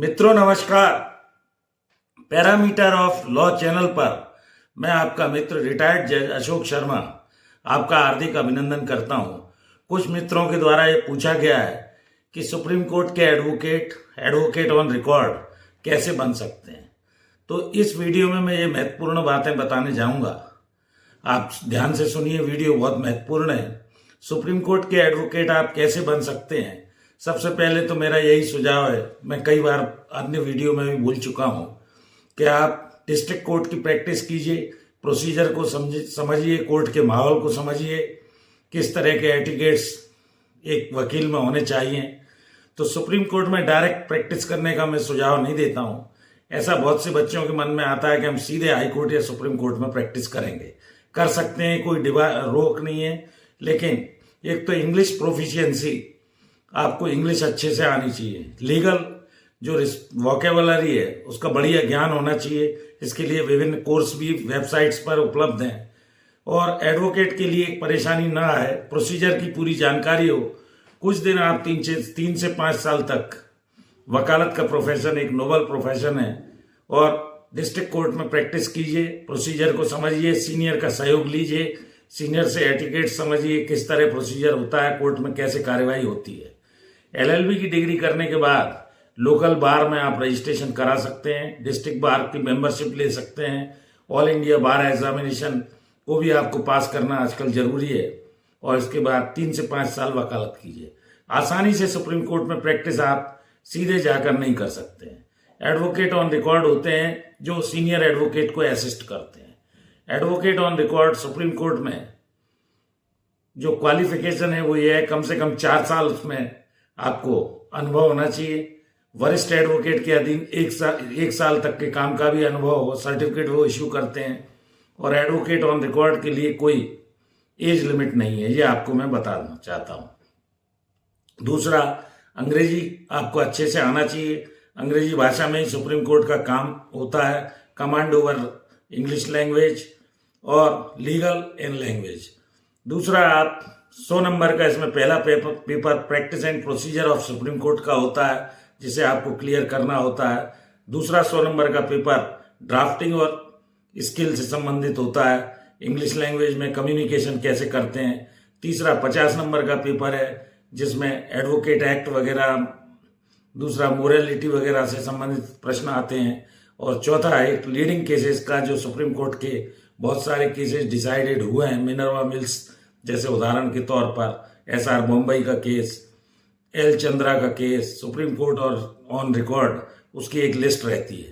मित्रों नमस्कार। Parameter of law channel पर मैं आपका मित्र रिटायर्ड जज अशोक शर्मा आपका हार्दिक अभिनंदन करता हूं। कुछ मित्रों के द्वारा ये पूछा गया है कि सुप्रीम कोर्ट के एडवोकेट ऑन रिकॉर्ड कैसे बन सकते हैं। तो इस वीडियो में मैं ये महत्वपूर्ण बातें बताने जाऊंगा। आप ध्यान से सुनिए, वीडियो बहुत महत्वपूर्ण है। सुप्रीम कोर्ट के एडवोकेट आप कैसे बन सकते हैं। सबसे पहले तो मेरा यही सुझाव है, मैं कई बार अन्य वीडियो में भी बोल चुका हूं कि आप डिस्ट्रिक्ट कोर्ट की प्रैक्टिस कीजिए, प्रोसीजर को समझिए, कोर्ट के माहौल को समझिए, किस तरह के एटिकेट्स एक वकील में होने चाहिए। तो सुप्रीम कोर्ट में डायरेक्ट प्रैक्टिस करने का मैं सुझाव नहीं देता हूं। ऐसा बहुत से बच्चों के मन में आता है कि हम सीधे हाई कोर्ट या सुप्रीम कोर्ट में प्रैक्टिस करेंगे। कर सकते हैं, कोई रोक नहीं है, लेकिन एक तो इंग्लिश प्रोफिशिएंसी, आपको इंग्लिश अच्छे से आनी चाहिए। लीगल जो वोकेबुलरी है उसका बढ़िया ज्ञान होना चाहिए। इसके लिए विभिन्न कोर्स भी वेबसाइट्स पर उपलब्ध हैं। और एडवोकेट के लिए एक परेशानी ना आए, प्रोसीजर की पूरी जानकारी हो। कुछ दिन आप 3 से 5 साल तक, वकालत का प्रोफेशन एक नोबल प्रोफेशन है, और डिस्ट्रिक्ट कोर्ट में प्रैक्टिस कीजिए, प्रोसीजर को समझिए, सीनियर का सहयोग लीजिए, सीनियर से एटिकेट समझिए, किस तरह प्रोसीजर होता है, कोर्ट में कैसे कार्यवाही होती है। LLB की डिग्री करने के बाद लोकल बार में आप रजिस्ट्रेशन करा सकते हैं, डिस्ट्रिक्ट बार की मेंबरशिप ले सकते हैं। ऑल इंडिया बार एग्जामिनेशन को भी आपको पास करना आजकल जरूरी है, और इसके बाद 3 से 5 साल वकालत कीजिए। आसानी से सुप्रीम कोर्ट में प्रैक्टिस आप सीधे जाकर नहीं कर सकते हैं। एडवोकेट ऑन रिकॉर्ड होते हैं जो सीनियर एडवोकेट को असिस्ट करते हैं। Advocate on record supreme court में जो क्वालिफिकेशन है वो ये है, कम से कम 4 साल उसमें आपको अनुभव होना चाहिए। वरिष्ठ एडवोकेट के अधीन 1 साल तक के काम का भी अनुभव हो, सर्टिफिकेट वो इश्यू करते हैं। और एडवोकेट ऑन रिकॉर्ड के लिए कोई एज लिमिट नहीं है, ये आपको मैं बताना चाहता हूं। दूसरा, अंग्रेजी आपको अच्छे से आना चाहिए। अंग्रेजी भाषा में ही सुप्रीम कोर्ट का काम होता है, कमांड ओवर इंग्लिश लैंग्वेज और लीगल इन लैंग्वेज। दूसरा, आप 100 नंबर का इसमें पहला paper practice and procedure of supreme court का होता है, जिसे आपको क्लियर करना होता है। दूसरा 100 नंबर का पेपर ड्राफ्टिंग और स्किल से संबंधित होता है, इंग्लिश लैंग्वेज में कम्युनिकेशन कैसे करते हैं। तीसरा 50 नंबर का पेपर है, जिसमें एडवोकेट एक्ट वगैरह, दूसरा मोरालिटी वगैरह से संबंधित प्रश्न आते हैं। और चौथा एक लीडिंग केसेस का, जो सुप्रीम कोर्ट के बहुत सारे केसेस डिसाइडेड हुए हैं, मिनर्वा मिल्स जैसे उदाहरण के तौर पर, SR बॉम्बई का केस, L चंद्रा का केस, सुप्रीम कोर्ट और ऑन रिकॉर्ड, उसकी एक लिस्ट रहती है।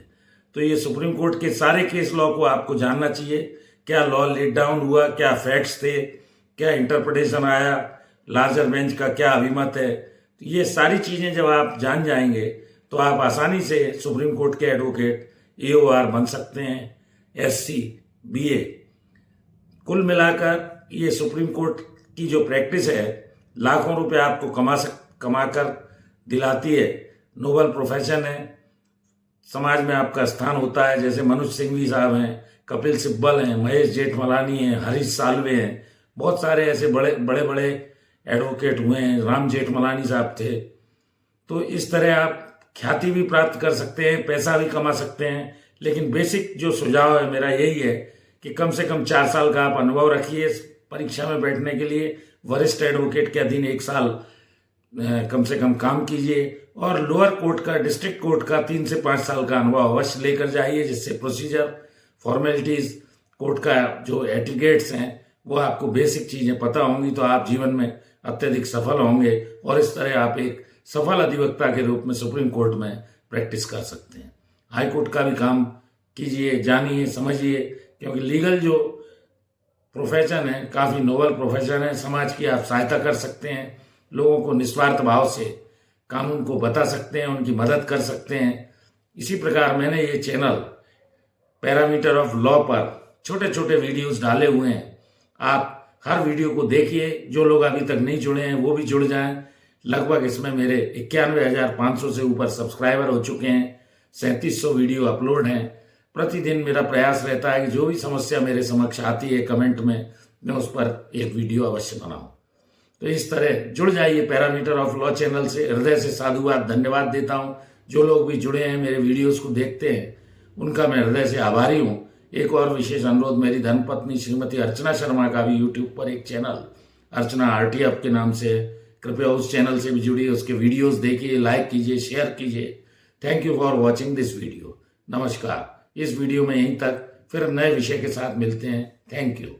तो ये सुप्रीम कोर्ट के सारे केस लॉ को आपको जानना चाहिए। क्या लॉ लेट डाउन हुआ, क्या फैक्ट्स थे, क्या इंटरप्रिटेशन आया, लार्जर बेंच का क्या अभिमत है। तो ये सारी चीजें जब आप जान जाएंगे तो आप आसानी से सुप्रीम कोर्ट के एडवोकेट AOR बन सकते हैं, SC BA। कुल मिलाकर ये सुप्रीम कोर्ट की जो प्रैक्टिस है, लाखों रुपए आपको कमाकर दिलाती है। नोबल प्रोफेशन है, समाज में आपका स्थान होता है। जैसे मनोज सिंघवी साहब हैं, कपिल सिब्बल हैं, महेश जेठमलानी हैं, हरीश साल्वे हैं, बहुत सारे ऐसे बड़े बड़े एडवोकेट हुए हैं। राम जेठमलानी साहब थे। तो इस तरह आप ख्याति भी प्राप्त कर सकते हैं, पैसा भी कमा सकते हैं। लेकिन बेसिक जो सुझाव है मेरा यही है कि कम से कम 4 साल का आप अनुभव रखिए परीक्षा में बैठने के लिए। वरिष्ठ एडवोकेट के अधीन 1 साल कम से कम काम कीजिए, और लोअर कोर्ट का, डिस्ट्रिक्ट कोर्ट का 3 से 5 साल का अनुभव अवश्य लेकर जाइए, जिससे प्रोसीजर, फॉर्मेलिटीज, कोर्ट का जो एटिकेट्स हैं वो आपको बेसिक चीजें पता होंगी, तो आप जीवन में अत्यधिक सफल होंगे। और इस तरह आप एक सफल अधिवक्ता के रूप में सुप्रीम कोर्ट में प्रैक्टिस कर सकते हैं। हाई कोर्ट का भी काम कीजिए, जानिए, समझिए, क्योंकि लीगल जो प्रोफेशन है काफी नोबल प्रोफेशन है। समाज की आप सहायता कर सकते हैं, लोगों को निस्वार्थ भाव से कानून को बता सकते हैं, उनकी मदद कर सकते हैं। इसी प्रकार मैंने ये चैनल पैरामीटर ऑफ लॉ पर छोटे छोटे वीडियोस डाले हुए हैं। आप हर वीडियो को देखिए। जो लोग अभी तक नहीं जुड़े हैं वो भी जुड़ जाएं। लगभग इसमें मेरे 91,500 से ऊपर सब्सक्राइबर हो चुके हैं। 3700 वीडियो अपलोड हैं। प्रतिदिन मेरा प्रयास रहता है कि जो भी समस्या मेरे समक्ष आती है कमेंट में, मैं उस पर एक वीडियो अवश्य बनाऊं। तो इस तरह जुड़ जाइए पैरामीटर ऑफ लॉ चैनल से। हृदय से साधुवाद, धन्यवाद देता हूं। जो लोग भी जुड़े हैं, मेरे वीडियोस को देखते हैं, उनका मैं हृदय से आभारी हूँ। एक और विशेष अनुरोध, मेरी धर्मपत्नी श्रीमती अर्चना शर्मा का भी यूट्यूब पर एक चैनल अर्चना RTF के नाम से, कृपया उस चैनल से भी जुड़िए, उसके वीडियोस देखिए, लाइक कीजिए, शेयर कीजिए। Thank you for watching this video. नमस्कार। इस वीडियो में यहीं तक, फिर नए विषय के साथ मिलते हैं। Thank you.